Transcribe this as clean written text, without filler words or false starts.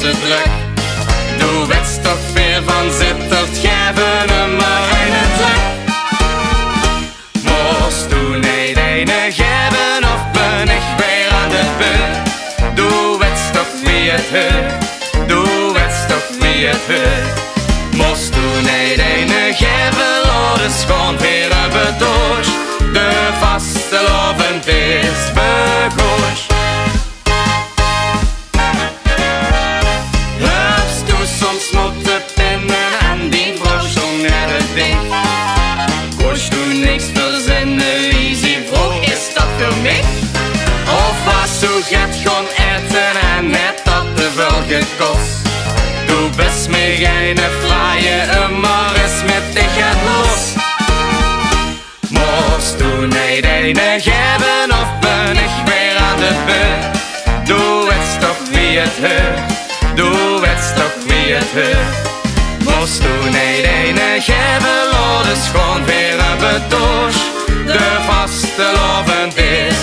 ze druk. Doe wets toch weer van zittert, geven maar in het druk. Moest toen niet ene geven of ben ik weer aan de beurt. Doe wets toch wie het heurt, doe wets toch wie het heurt. Moest toen niet ene geven, laat het gewoon weer hebben door. De vastelovend is begonnen. Hups, doe soms moeten pinnen en die broche zo naar het ding. Koos doe niks verzinnen, easy vroeg, is dat voor mij? Of was zo gaat gewoon eten en net dat te veel gekost? Doe best mee geen flyen, maar is met dich het los. Moest toen niet ene geven of ben ik weer aan de beurt. Doe het toch wie het heurt, doe het toch wie het heurt. Moest toen niet ene geven, laat het gewoon weer hebben door. De vastelovend is